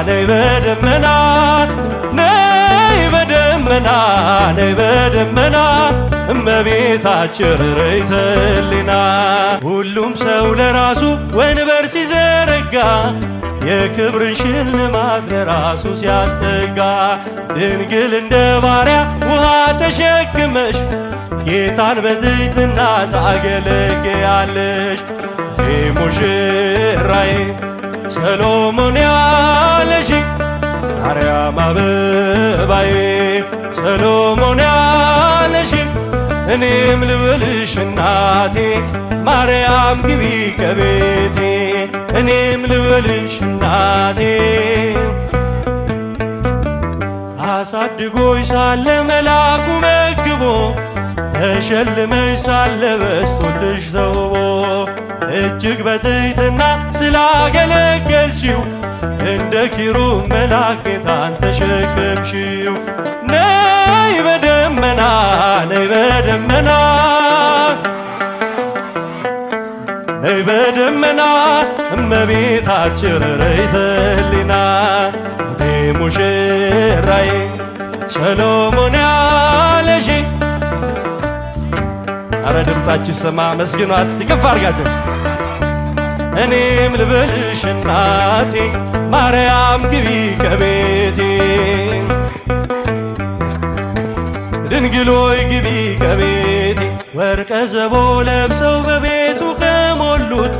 ነይ በደመና ነይ በደመና ነይ በደመና እመቤታችን ርኅራኄ ሕሊና ሁሉም ሰው ለራሱ ወንበር ሲዘረጋ የክብርን ሽልማት ለራሱ ሲያስጠጋ ድንግል እንደ ባሪያ ውሃ ተሸክመሽ ጌታን በትሕትና ታገለግያለሽ። ሙሽራዬ ሰሎሞን ያለሽ ማርያም አበባዬ ሰሎሞን ያለሽ እኔም ልበልሽ እናቴ ማርያም ግቢ ከቤቴ እኔም ልበልሽ እናቴ አሳድጎሽ ሳለ መልአኩ መግቦ ተሸልመሽ ሳለ በስቶልሽ ተውቦ እጅግ በትሕትና ስላገለገልሽው እንደ ኪሩብ መልአክ ጌታን ተሸከምሽው። ነይ በደመና ነይ በደመና ነይ በደመና እመቤታችን ርኅራኄ ሕሊና ሙሽራዬ ሰሎሞን ያለሽ አረ ድምፃችሁ ሰማ መስግኗት ሲከፍ አድርጋችሁ እኔም ልበልሽ እናቴ ማርያም ግቢ ከቤቴ ድንግሎይ ግቢ ከቤቴ ወርቀ ዘቦ ለብሰው በቤቱ ከሞሉት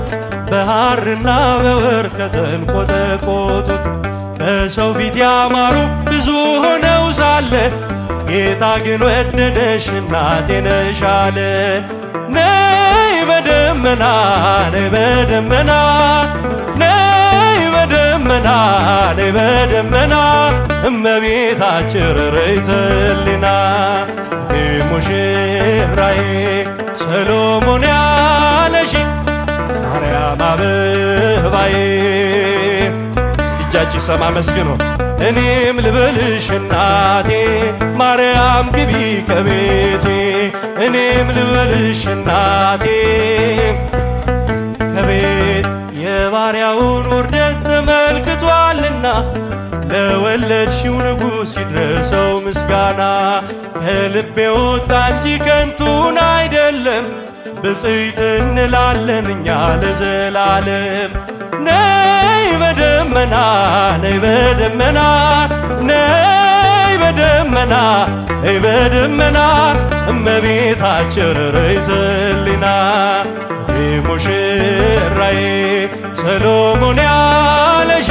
በሐርና በወርቅ ከተንቆጠቆጡት በሰው ፊት ያማሩ ብዙ ሆነው ሳለ ጌታ ግን ወደደሽ እናቴ ነሽ አለ። ነይ በደመና ነይ በደመና ነይ በደመና ነይ በደመና እመቤታችን ርኅራኄ ሕሊና ሙሽራዬ ሰሎሞን ያለሽ ማርያም አበባዬ እጃችሁ ሰማ መስግኖ እኔም ልበልሽ እናቴ ማርያም ግቢ ከቤቴ እኔም ልበልሽ እናቴ ከቤት የባሪያውን ውርደት ተመልክቷልና ለወለድሽው ንጉሥ ይድረሰው ምስጋና ከልቤ ወጣ እንጂ ከንቱን አይደለም ብፅዕት እንላለን እኛ ለዘላለም። ነይ በደመና ነይ በደመና ነይ በደመና ነይ በደመና እመቤታችን ርኅራኄ ሕሊና ሙሽራዬ ሰሎሞን ያለሽ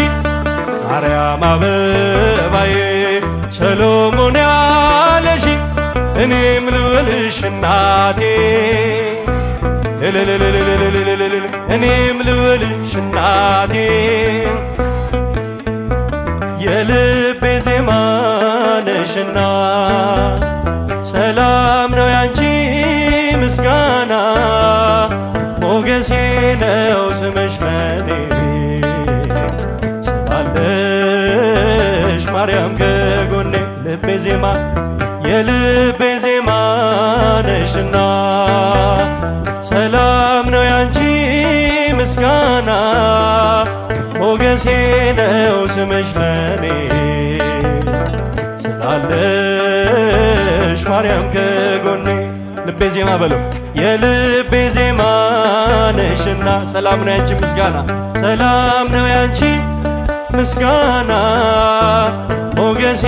ማርያም አበባዬ ሰሎሞን ያለሽ እኔም ልበልሽ እናቴ እኔም ልበልሽ እናቴ የልቤ ዜማ ነሽና ሰላም ነው ያንቺ ምስጋና ሞገሴ ነው ስምሽ ለኔ ስላለሽ ማርያም ከጎኔ ልቤ ዜማ የልቤ ዜማ ነሽና ሰላም ነው ያንቺ ምስጋና ሞገሴ ነው ስምሽ ለኔ ስላለሽ ማርያም ከጎኔ ልቤ ዜማ በለው የልቤ ዜማ ነሽና ሰላም ነው ያንቺ ምስጋና ሰላም ነው ያንቺ ምስጋና ሞገሴ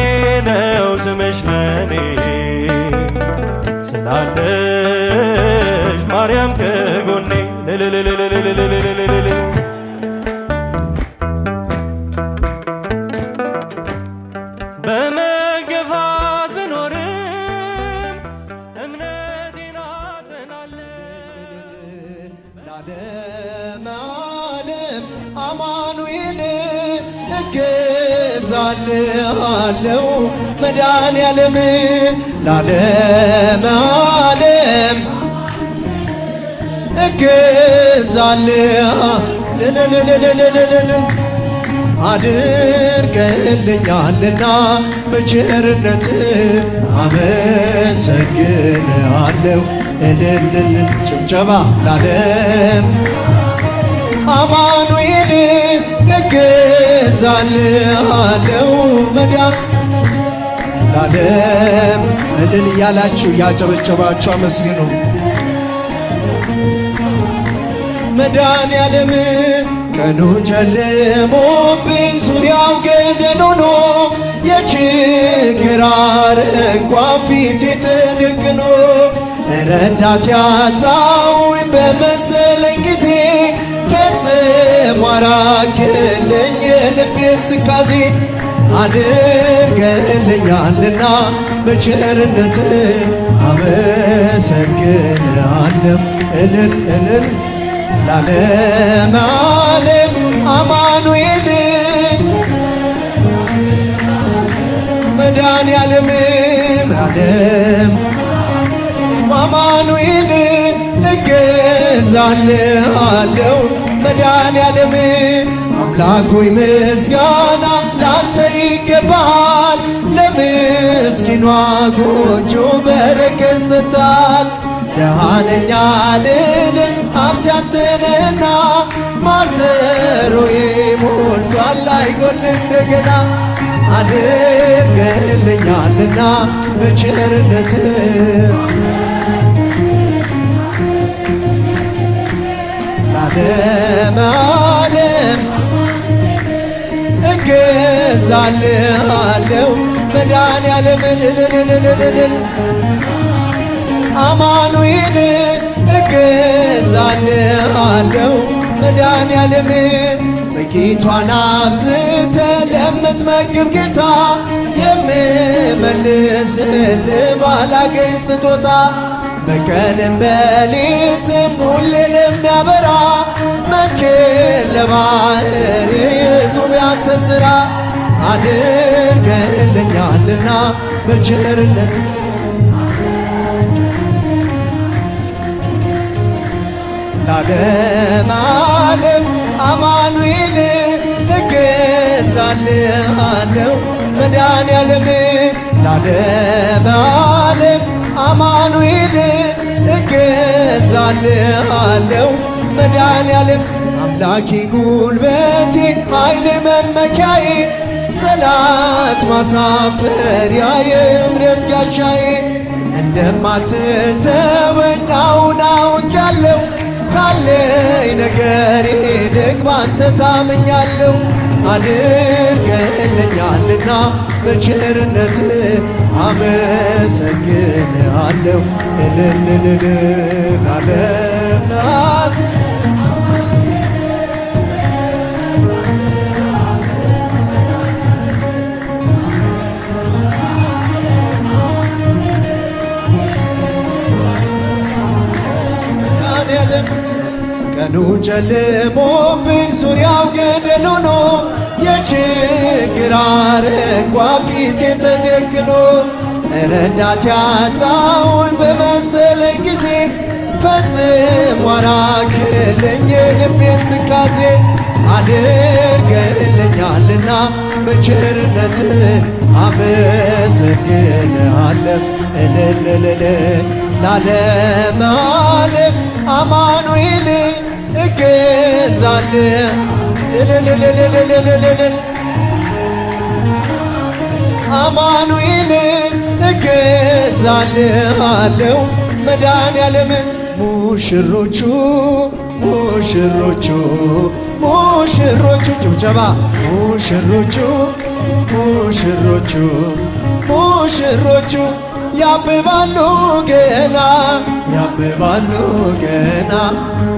ነው ስምሽ ለኔ ስላለሽ ማርያም ከጎኔ በመገፋት ብኖርም እምነቴን አጸናለሁ ለዓለመ ዓለም አማኑኤል እገዛልሃለሁ መድኃኔዓለም ለዓለመ ዓለም እገዛልሃለሁ አድርገህልኛልና በቸርነት አመሰግንሃለሁ እልልል ጭብጨባ ለዓለም አማኑኤል እገዛልሃለሁ እገዛልሃለው መዳን ለዓለም እልል እያላችሁ ያጨበጨባችሁ አመስግኑ። መድኃኔዓለም ቀኑ ጨልሞብኝ ዙሪያው ገደል ሆኖ የችግር አረንቋ ፊቴ ተደቅኖ ረዳት ያጣሁኝ በመሰለኝ ጊዜ ፈጽሞ አራክልኝ የልቤን ትካዜ አድርገልኛልና በቸርነት አመሰግንሃለሁ እልል እልል ለዓለም ዓለም አማኑኤል መድኃኔዓለም ዓለም አማኑኤል እገዛልሃለሁ መድኃኔዓለም አምላክ ሆይ ምስጋና ላንተ ይገባል። ለምስኪኗ ጎጆ በረከት ሰጥተሃል። ደሃ ነኝ አልልም ሀብት ያንተ ነህና ማሰሮዬ ሞልቷል አይጎል እንደገና አድርገልኛልና በቸርነት ለዓለም ዓለም እገዛልሃለሁ መድኃኔዓለም አማኑኤል እገዛልሃለሁ መድኃኔዓለም ጥቂቷን አብዝተ ለምትመግብ ጌታ የምመልስልህ ባላገኝ ስጦታ በቀንም በሌትም ሁሌ ለሚያበራ መንክር ለባህር የዙብ ያንተ ሥራ አድርገልኛልና በቸርነት ለዓለም ዓለም አማኑኤል እገዛልሃለሁ መድኃኔዓለም ለዓለም ዓለም አማኑኤል እገዛልሃለሁ መድኃኔዓለም አምላኬ ጉልበቴ ኃይሌ መመኪያዬ ጠላት ማሳፈሪያ የእምረት ጋሻዬ እንደማትተወኝ አሁን አውቄያለሁ ካለኝ ነገር ይልቅ ባንተ ታምኛለሁ አድርገልኛልና በቸርነት አመሰግንሃለሁ እልልልል ለዓለም ቀኑ ጨልሞብኝ ዙሪያው ገደል ሆኖ የችግር አረንቋ ፊቴ ተደቅኖ ረዳት ያጣሁኝ በመሰለኝ ጊዜ ፈጽሞ አራክልኝ የልቤን ትካዜ አድርገልኛልና በቸርነት አመሰግንሃለሁ እልልልል ለዓለም ዓለም አማኑኤል እገዛልህ አማኑኤል እገዛልሃለሁ መድኃኔዓለም ሙሽሮቹ ሙሽሮቹ ሙሽሮቹ ጭብጨባ ሙሽሮቹ ሙሽሮቹ ሙሽሮቹ ያብባሉ ገና ያብባሉ ገና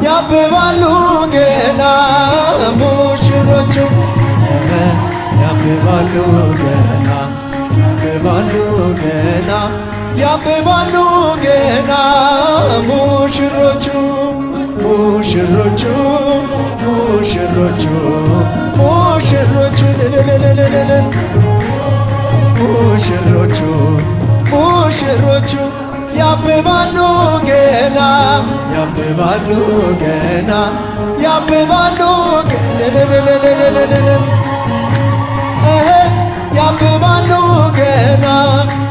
ያብባሉ ገና ሙሽሮቹ ያብባሉ ገና ያብባሉ ገና ያብባሉ ገና ሙሽሮቹ ሙሽሮቹ ሙሽሮቹ ሙሽሮቹ ሙሽሮቹ ሙሽሮቹ ያብባሉ ገና ያብባሉ ገና ያብባሉ ያብባሉ ገና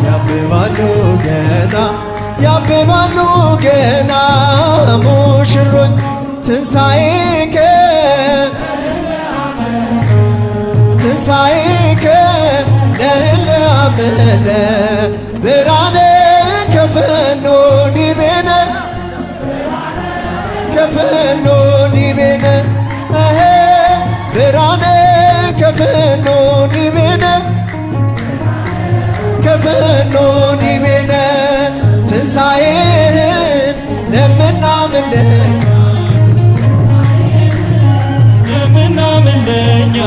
ያብባሉ ገና ያብባሉ ገና ሙሽሮች ትንሣኤከ ትንሣኤከ ለእለ አምነ ብርሃነ ከፈኖ ዲቤነ ከፈኖ ዲቤነ ብርሃነ ከፈኖ ዲቤነ ከፈኖ ዲቤነ ትንሣኤህን ለምናምንህ ለኛ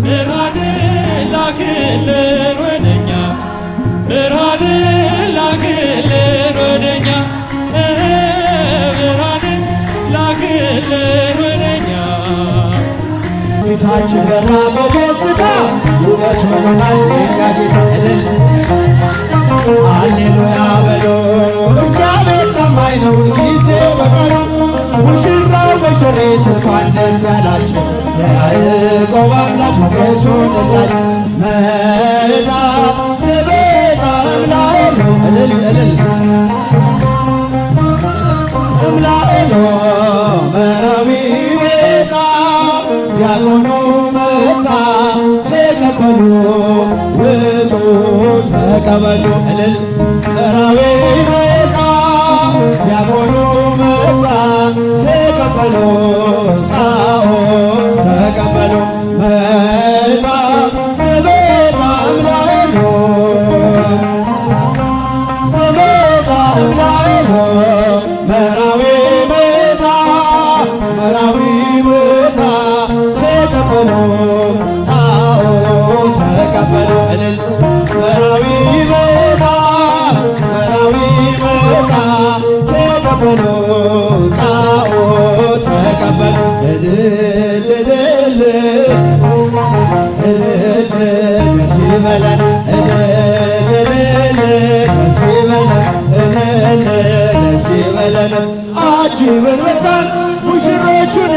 ብርሃን ላክልን ወደኛ ብርሃን ላክልን ወደኛ ብርሃን ላክልን ወደኛ ፊታችን በራ በደስታ ውበት ሆኖናል የኛ ጌታ እልል ሃሌሉያ በሎ እግዚአብሔር ታማኝ ነው ሁልጊዜ በቀኑ ሙሽራው ሙሽሪት እንኳን ደስ ያላችሁ ለያዕቆብ አምላክ ሞገስ ሆነላል መጻ ዘበዛ እምላኤሎ እልል እልል እምላኤሎ መራዊ መጻ ዲያቆኑ መጣ ተቀበሉ ውጡ ተቀበሉ እልል መራዊ መጻ ዲያቆኑ መጣ ተቀበሉ ጻኦ ተቀበሉ መጻ ዘበዛ እምላኤሎ ዘበዛ እምላኤሎ መራዊ መጻ መራዊ መጻ ተቀበሉ ጻኦ ተቀበሉ እልል መራዊ መጻ መራዊ መጻ ተቀበሉ ጻኦ ተቀበሉ እልል እልል እልል ደስ ይበለን እልል እልል ደስ ይበለን እልል ደስ ይበለን አጅበን መጣን ሙሽሮቹን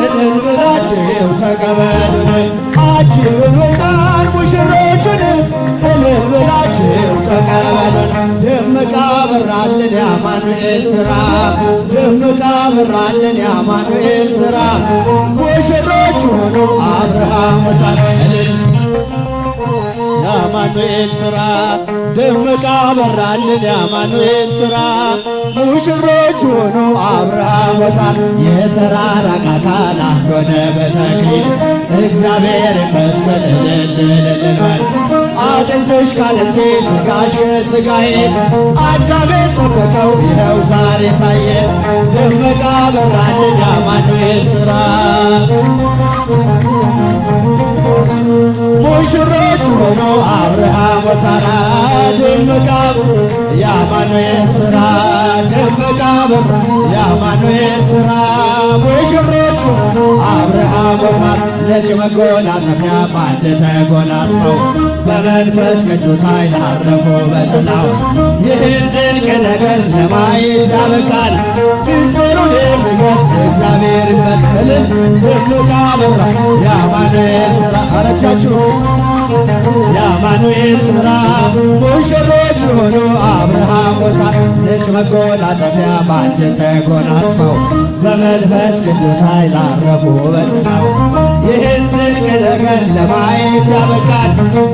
እልል ብላችሁ ተቀበሉን አጅበን መጣን ሙሽሮቹን እልል ብላችሁ ተቀበሉን ደምቃ በራልን የአማኑኤል ሥራ ደምቃ በራልን የአማኑኤል ሥራ ሙሽሮች ሆኑ አብርሃም ወሳት እልል የአማኑኤል ሥራ ደምቃ በራልን የአማኑኤል ሥራ ሙሽሮች ሆኑ አብርሃም ወሳት የተራራቀ አካል አንድ ሆነ በተክሊል እግዚአብሔር ይመስገን እልል እልል በል አጥንትሽ ካጥንቴ ሥጋሽ ከሥጋዬ አዳሜ ሰበከው ይኸው ዛሬ ታየ ደመቃ በራልን የአማኑኤል ሥራ ሙሽሮች ሆኖ አብርሃም ወሳራ ደመቃ የአማኑኤል ሥራ ደመቃ በር የአማኑኤል ሥራ ሙሽሮቹ አብርሃም ወሳራ ነጭ መጎናጸፊያ በአንድ ተጎናጽፈው በመንፈስ ቅዱስ ኃይል አረፉ በጥላው ይህን ድንቅ ነገር ለማየት ያበቃል ምስጢሩን የሚገልጽ እግዚአብሔር ይመስገን ደምቃ በራ የአማኑኤል ሥራ አረጃችሁ የአማኑኤል ሥራ ሙሽሮች ሆኑ አብርሃም ወሳራ ነጭ መጎናጸፊያ በአንድ ተጎናጽፈው በመንፈስ ቅዱስ ኃይል አረፉ በጥላው ይህን ድንቅ ነገር ለማየት ያበቃል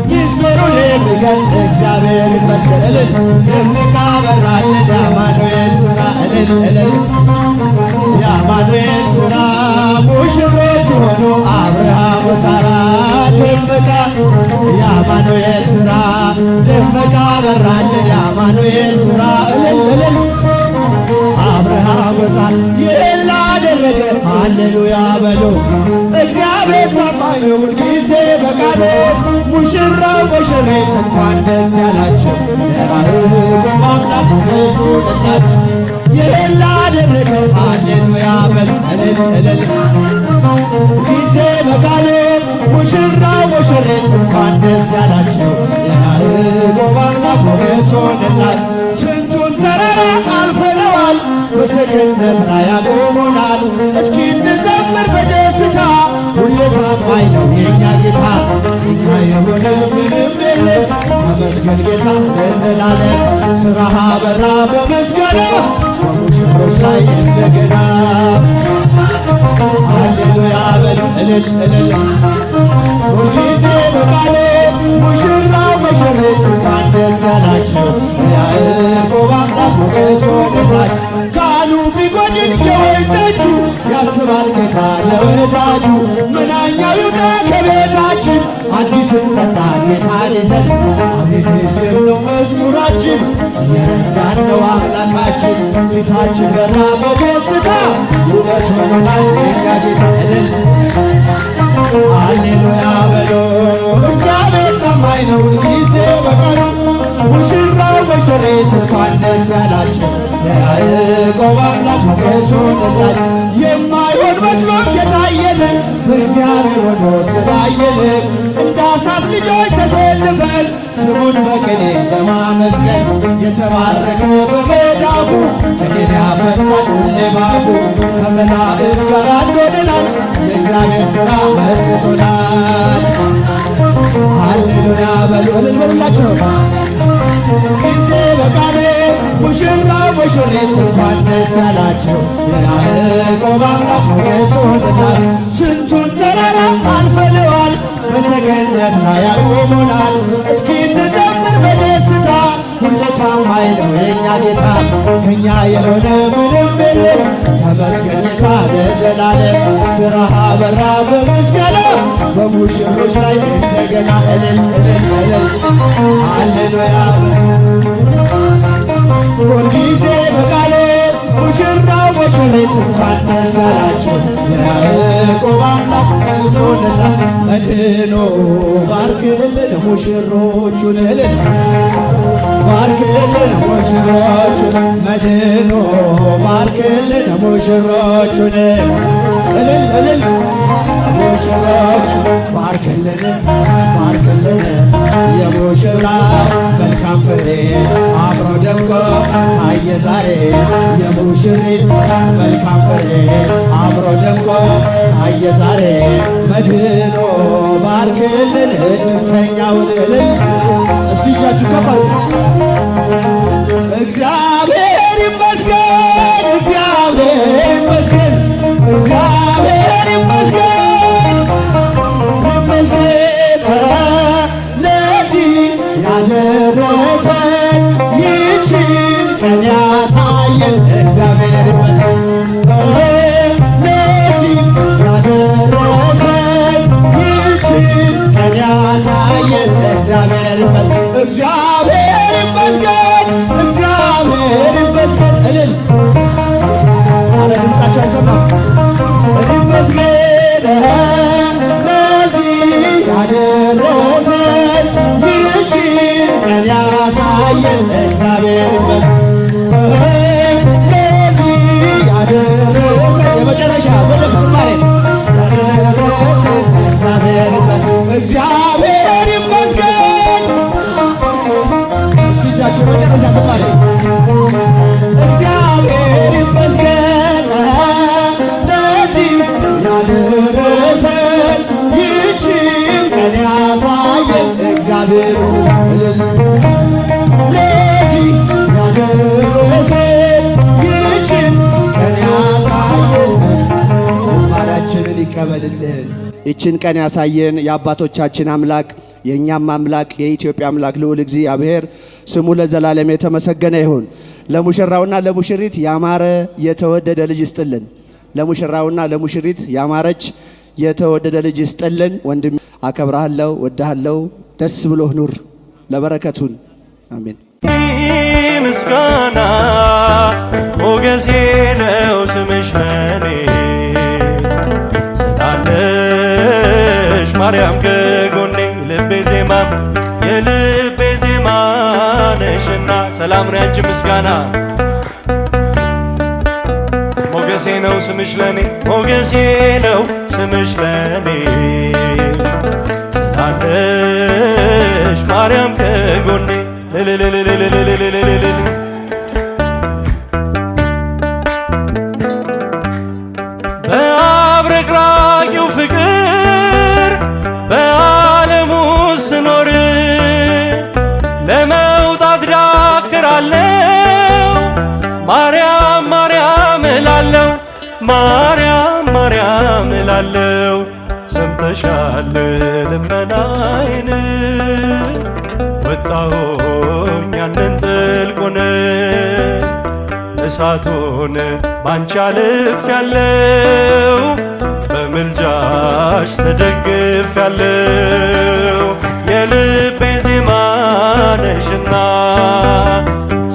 ምስጢሩን የሚገልጽ እግዚአብሔር ይመስገን እልል ደምቃ በራልን የአማኑኤል ሥራ እልል እልል የአማኑኤል ሥራ ሙሽሮች ሆኑ አብርሃም ወሳራ ደምቃ የአማኑኤል ሥራ ደምቃ በራልን የአማኑኤል ሥራ እልል እልል አብርሃም ወሳራ ይህን ላደረገ ሃሌሉያ በሉ እግዚአብሔር ታማኝ ነው ሁልጊዜ በቃሉ ሙሽራው ሙሽሪት እንኳን ደስ ያላችሁ የያዕቆብ አምላክ ሞገስ ሆነላችሁ ይህን ላደረገ ሃሌሉያ በሉ እልል እልል ጊዜ በቃሉ ሙሽራው ሙሽሪት እንኳን ደስ ያላችሁ የያዕቆብ አምላክ ሞገስ ሆነላችሁ ስንቱን ተራራ አልፈነዋል በሰገነት ላይ ያቆሙናል እስኪ እንዘምር በደስታ ሁሌ ታማኝ ነው የእኛ ጌታ የእኛ የሆነ ምንም የለም ተመስገን ጌታ ለዘላለም ሥራህ በራ በምስጋና በሙሽሮች ላይ እንደገና ሃሌሉያ በሉ እልል እልል ሁልጊዜ በቃሉ ሙሽራው ሙሽሪት እንኳን ደስ ያላችሁ የያዕቆብ አምላክ ሞገስ ሆነላችሁ። ካህኑ ቢጎድል የወይን ጠጁ ያስባል ጌታ ለወዳጁ። መናኛው ይውጣ ከቤታችን አዲስን ጠጣ ጌታን ይዘን አቤኔዘር ነው መዝሙራችን የረዳን ነው አምላካችን። ፊታችን በራ በደስታ ውበት ሆኖናል የእኛ ጌታ እልል ሃሌሉያ በሎ። እግዚአብሔር ታማኝ ነው ሁልጊዜ በቃሉ ሙሽራው ሙሽሪት እንኳን ደስ ያላችሁ የያዕቆብ አምላክ ሞገስ ሆነላችሁ። የማይሆን መስሎ የታየንን በእግዚአብሔር ሆኖ ስላየንን እንደ አሳፍ ልጆች ተሰልፈን ስሙን በቅኔ ለማመስገን የተባረከ በመዳፉ ቅኔን ያፈሳል ሁሌ ባፉ። ከመላእክት ጋር አንድ ሆነናል የእግዚአብሔር ሥራ መስጦናል። ሃሌሉያ በሉ እልል በሉላቸው። ጊዜ በቃሉ ሙሽራው ሙሽሪት እንኳን ደስ ያላችሁ የያዕቆብ አምላክ ሞገስ ሆነላችሁ። ስንቱን ተራራ አልፈነዋል በሰገነት ላይ ያቆሙናል። እስኪ እንዘምር በደስታ ሁሌ ታማኝ ነው የእኛ ጌታ። ከእኛ የሆነ ምንም የለም ተመስገን ጌታ ለዘላለም። ሥራህ አበራ በምስጋና በሙሽሮች ላይ እንደገና እልል እልል እልል ሃሌሉያ ሁልጊዜ በቃሉ ሙሽራው ሙሽሪት እንኳን ደስ ያላችሁ የያዕቆብ አምላክ ሞገስ ሆነላችሁ። መድኖ ባርክልን ሙሽሮቹን እልል ባርክልን ሙሽሮቹን መድኖ ባርክልን ሙሽሮቹን እልል እልል ሙሽሮቹ ባርክልን ባርክልን የሙሽራው መልካም ፍሬ አብሮ ደምቆ ታየ ዛሬ። የሙሽሪት መልካም ፍሬ አብሮ ደምቆ ታየ ዛሬ። መድኖ ባርክልን እድምተኛውን እልል እስቲ እጃችሁ ከፍ አድርጉ። እግዚአብሔር ይመስገን እግዚአብሔር ይመስገን እግዚአብሔር ይመስገን ይመስገን ለዚህ ያደረሰን ይህችን ቀን ያሳየን እግዚአብሔር ይመስገን ለዚህ ያደረሰን ይህችን ቀን ያሳየን እግዚአብሔር ይመስገን እግዚአብሔር ይመስገን እግዚአብሔር ይመስገን እልል አረ ድምፃቸው አይሰማም። ይመስገን ለዚህ ያደረሰን ይህችን ቀን ያሳየን እግዚአብሔር ይመስገን ለዚህ ያደረሰን የመጨረሻ በደንብ ዝማሬ ያደረሰን እግዚአብሔር ይመስገን እግዚአብሔር ይመስገን። እስቲ እጃችሁ መጨረሻ ዝማሬ እግዚአብሔር ይመስገን ለዚህ ያደረሰን ይህችን ቀን ያሳየን እግዚአብሔር እልል ለዚህ ያደረሰን ይህችን ቀን ያሳየን ዝማሬያችንን ይቀበልልን። ይህችን ቀን ያሳየን የአባቶቻችን አምላክ የእኛም አምላክ የኢትዮጵያ አምላክ ልዑል እግዚአብሔር ስሙ ለዘላለም የተመሰገነ ይሁን። ለሙሽራውና ለሙሽሪት ያማረ የተወደደ ልጅ ይስጥልን። ለሙሽራውና ለሙሽሪት ያማረች የተወደደ ልጅ ይስጥልን። ወንድም አከብራለሁ፣ ወድሃለሁ። ደስ ብሎህ ኑር። ለበረከቱን አሜን። ምስጋና ሞገሴ ነው ስምሽ ለኔ ስላለሽ ማርያም ከጎኔ ልቤ ዜማ የልቤ ዜማ ነሽና ሰላም ነው ያንቺ ምስጋና ሞገሴ ነው ስምሽ ለኔ ሞገሴ ነው ስምሽ ለኔ ስላለሽ ማርያም ከጎኔ በአብረቅራቂው ፍቅር በዓለሙ ስኖር ለመውጣት ዳክራለው ማርያም ማርያም እላለው ማርያም ማርያም እላለው ሰምተሻል ልመናዬን ወጣሁኝ ያንን ጥልቁን እሳቱን ባንቺ አልፌያለሁ በምልጃሽ ተደግፌያለሁ የልቤ ዜማ ነሽና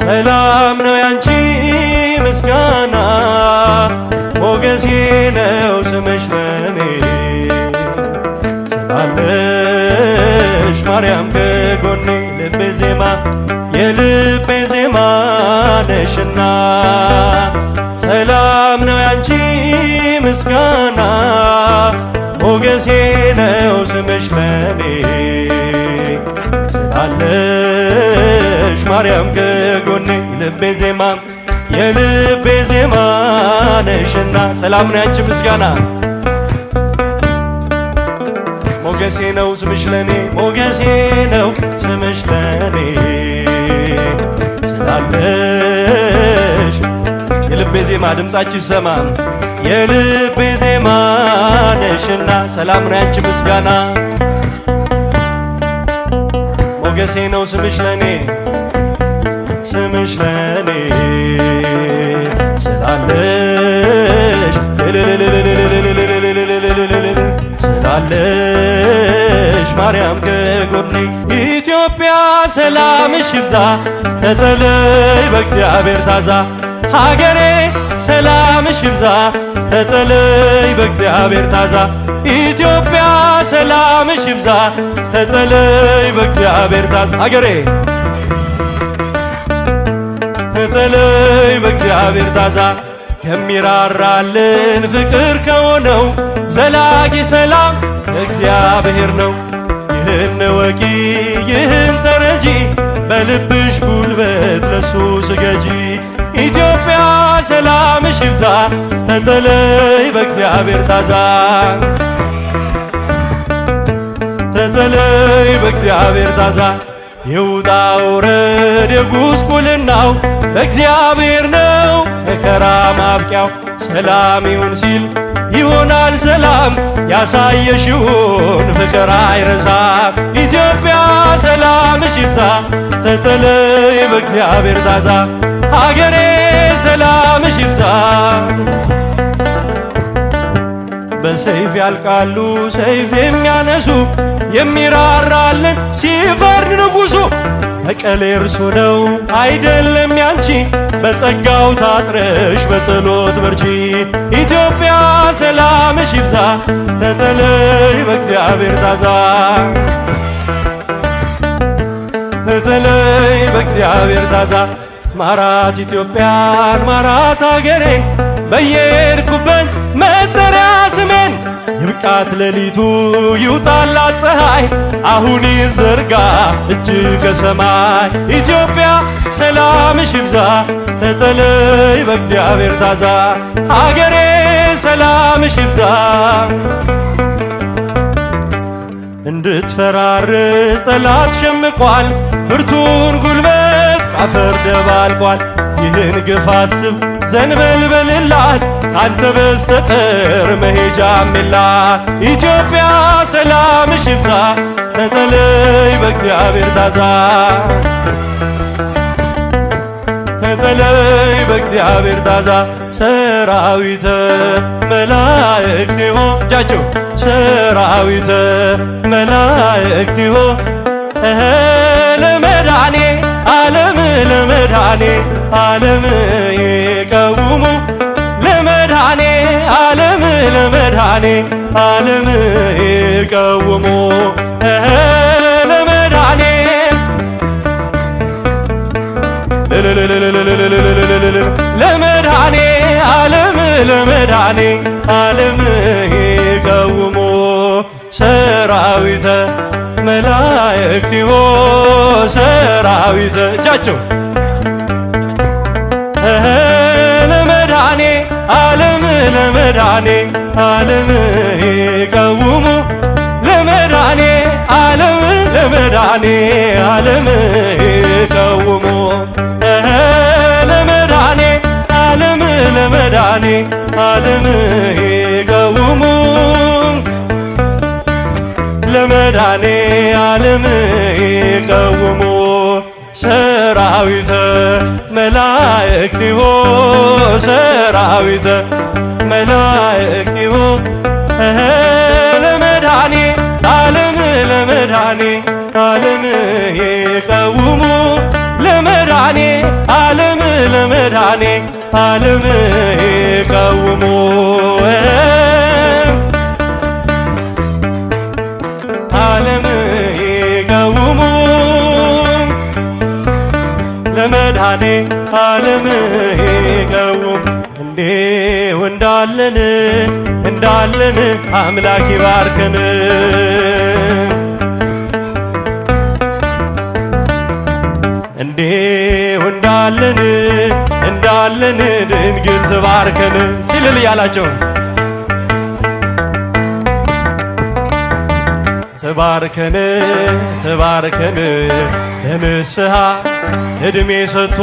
ሰላም ነው ያንቺ ምስጋና ሞገሴ ነው ስምሽ ለኔ ስላለሽ ማርያም ከጎኔ ልቤ ዜማ የልቤ ዜማ ነሽና ሰላም ነው ያንቺ ምስጋና ሞገሴ ነው ስምሽ ለኔ ስላለሽ ማርያም ከጎኔ ልቤ ዜማ የልቤ ዜማ ነሽና ሰላም ነው ያንቺ ምስጋና ሞገሴ ነው ስምሽ ለኔ ሞገሴ ነው ስምሽ ለኔ ስላለሽ የልቤ ዜማ ድምፃችሁ ይሰማ የልቤ ዜማ ነሽና ሰላም ነው ያንቺ ምስጋና ሞገሴ ነው ስምሽ ለኔ ስምሽ ለኔ ስላለሽ ስላለሽ ማርያም ከጎኔ ኢትዮጵያ ሰላምሽ ይብዛ ተጠለይ በእግዚአብሔር ታዛ ሀገሬ ሰላምሽ ይብዛ ተጠለይ በእግዚአብሔር ታዛ ኢትዮጵያ ሰላምሽ ይብዛ ተጠለይ በእግዚአብሔር ታዛ ሀገሬ ተጠለይ በእግዚአብሔር ታዛ ከሚራራልን ፍቅር ከሆነው ዘላቂ ሰላም እግዚአብሔር ነው ይህን ወቂ ይህን ተረጂ በልብሽ ጉልበት ለሱ ስገጂ ኢትዮጵያ ሰላምሽ ይብዛ ተጠለይ በእግዚአብሔር ታዛ ተጠለይ በእግዚአብሔር ታዛ የውጣ ውረድ የጉስቁልናው በእግዚአብሔር ነው መከራ ማብቂያው ሰላም ይሁን ሲል ይሆናል ሰላም ያሳየሽውን ፍቅር አይረሳም ኢትዮጵያ ሰላምሽ ይብዛ ተጠለይ በእግዚአብሔር ታዛ ሀገሬ ሰላምሽ ይብዛ በሰይፍ ያልቃሉ ሰይፍ የሚያነሱ የሚራራልን ሲፈርድ ንጉሡ በቀል እርሱ ነው አይደለም ያንቺ በጸጋው ታጥረሽ በጸሎት በርቺ ኢትዮጵያ ሰላምሽ ይብዛ ተጠለይ በእግዚአብሔር ታዛ ተጠለይ በእግዚአብሔር ታዛ ማራት ኢትዮጵያን ማራት ሀገሬን በየሄድኩበት መጠሪያ ስሜን ይብቃት ሌሊቱ ይውጣላት ፀሐይ አሁን ይዘርጋ እጅ ከሰማይ ኢትዮጵያ ሰላምሽ ይብዛ ተጠለይ በእግዚአብሔር ታዛ ሀገሬ ሰላምሽ ይብዛ እንድትፈራርስ ጠላት ሸምቋል ብርቱን ጉልበት ካፈር ደባልቋል ይህን ግፍ አስብ ዘንበል በልላት ካንተ በስተቀር መሄጃም የላት ኢትዮጵያ ሰላምሽ ይብዛ ተጠለይ በእግዚአብሔር ታዛ ተጠለይ በእግዚአብሔር ታዛ ሰራዊተ መላእክት ሆ እጃቸው ሰራዊተ መላእክት ሆ ለመድኃኔ ዓለም ለመድኃኔ ዓለም ይቀውሙ ለመድኃኔ ዓለም ለመድኃኔ ዓለም ይቀውሙ ለመድኃኔ ለመድኃኔ ዓለም ለመድኃኔ ዓለም ይቀውሙ ሰራዊተ መላእክት ሆ ሰራዊተ እጃቸው ለመድኃኔ ዓለም ለመድኃኔ ዓለም ይቀውሙ ለመድኃኔ ዓለም ለመድኃኔ ዓለም ይቀውሙ ለመድኃኔ ዓለም ለመድኃኔ ዓለም ይቀውሙ ለመድኃኔ ዓለም ይቀውሙ ሰራዊተ መላእክቲሁ ሰራዊተ መላእክቲሁ ለመድኃኔ ዓለም ለመድኃኔ ዓለም ይቀውሙ ለመድኃኔ ዓለም ለመድኃኔ ዓለም ይቀውሙ ዓለም ይቀውሙ ለመድኃኔ ዓለም ይቀውሙ እንዴው እንዳለን አምላክ ይባርከን እንዴው እንዳለን ድንግል ትባርከን እስቲ ልል እያላቸው ትባርከን ለንስሐ ዕድሜ ሰጥቶ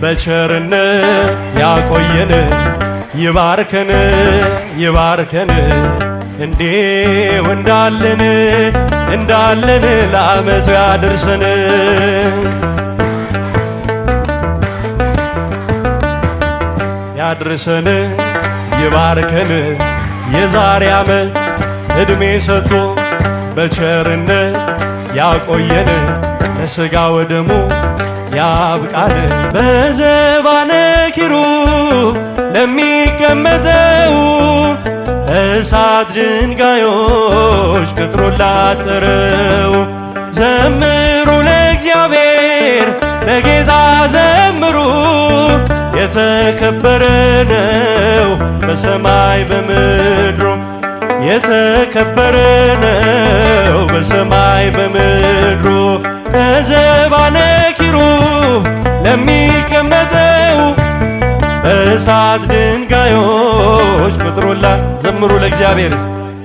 በቸርነት ያቆየን ይባርከን እንዴው እንዳለን ለዓመቱ ያድርሰን ይባርከን የዛሬ ዓመት ዕድሜ ሰጥቶ በቸርነት ያቆየን ለሥጋ ወደሙ ያብቃን በዘባነ ኪሩብ ለሚቀመጠው እሳት ድንጋዮች ቅጥሩን ላጠረው ዘምሩ ለእግዚአብሔር ለጌታ ዘምሩ የተከበረ ነው በሰማይ በምድሩ የተከበረ ነው በሰማይ በምድሩ ከዘባነ ኪሩብ ለሚቀመጠው በእሳት ድንጋዮች ቅጥሩላ ዘምሩ ለእግዚአብሔር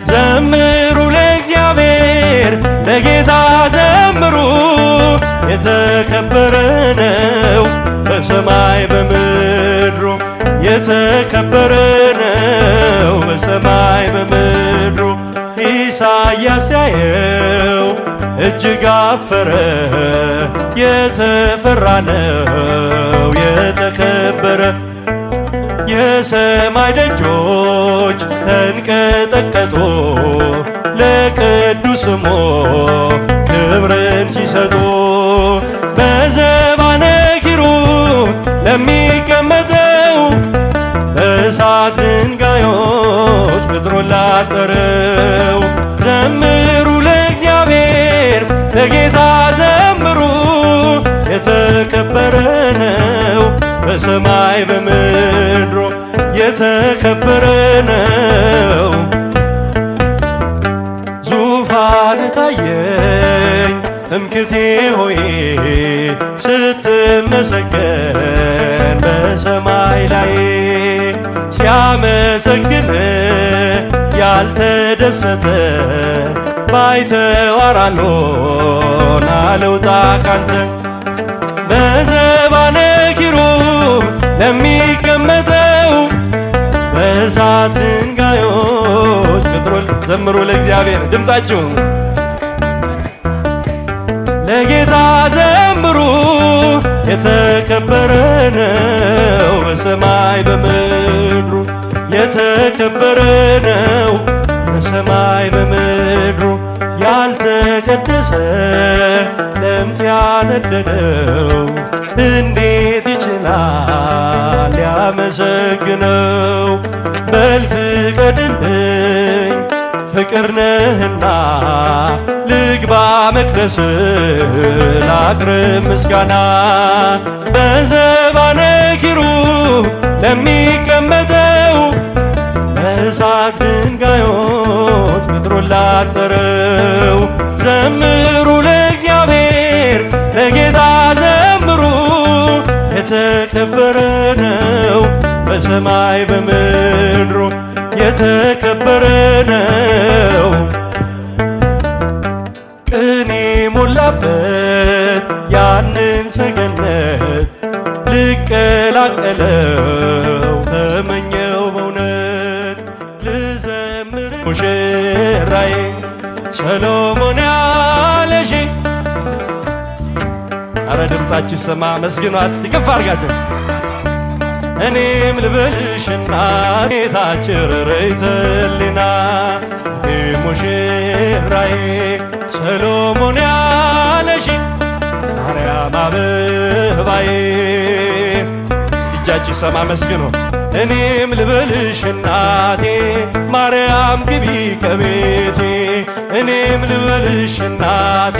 ዘምሩ ለእግዚአብሔር ለጌታ ዘምሩ የተከበረ ነው በሰማይ በምድሩ የተከበረ ነው በሰማይ በምድሩ ኢሳይያስ ያየው እጅግ አፈረ የተፈራ ነው የተከበረ የሰማይ ደጆች ተንቀጠቀጡ ለቅዱስ ስሙ ክብርን ሲሰጡ በዘባነ ኪሩብ ለሚቀመጠው በእሳት ድንጋዮች ቅጥሩን ላጠረው ዘምሩ ለእግዚአብሔር ለጌታ ዘምሩ የተከበረ ነው በሰማይ በምድሩ የተከበረ ነው ዙፋን ታየኝ ትምክህቴ ሆይ ስትመሰገን በሰማይ ላይ ሲያመሰግን ያልተደሰተ ባይተዋር አልሆን አልውጣ ካንተ በዘባነ ኪሩብ ለሚቀመጠው በእሳት ድንጋዮች ቅጥሩን ዘምሩ ለእግዚአብሔር ድምፃችሁ ለጌታ ዘምሩ የተከበረ ነው በሰማይ በምድሩ የተከበረ ነው በሰማይ በምድሩ ያልተቀደሰ ለምጽ ያነደደው እንዴት ይችላል ሊያመሰግነው በል ፍቀድልኝ ፍቅር ነህና ልግባ መቅደስ ላቅርብ ምስጋና በዘባነ ኪሩብ ለሚቀመጠው በእሳት ድንጋዮች ቅጥሩን ላጠረው ዘምሩ ለእግዚአብሔር ለጌታ ዘምሩ የተከበረ ነው በሰማይ በምድሩ የተከበረ ነው ቅኔ ሞላበት ያንን ሰገነት ልቀላቀለው ተመኘው በእውነት ልዘምር ሙሽራዬ ሰሎሞን ያለሽ አረ ድምፃችሁ ይሰማ መስግኗት ሲከፍ አርጋችሁ እኔም ልበልሽና ጌታችን ረይተልና ሙሽራዬ ሰሎሞን ያለሽ ማርያም አበባዬ እስቲ እጃችሁ ይሰማ መስግኑ እኔም ልበልሽ እናቴ ማርያም ግቢ ከቤቴ እኔም ልበልሽ እናቴ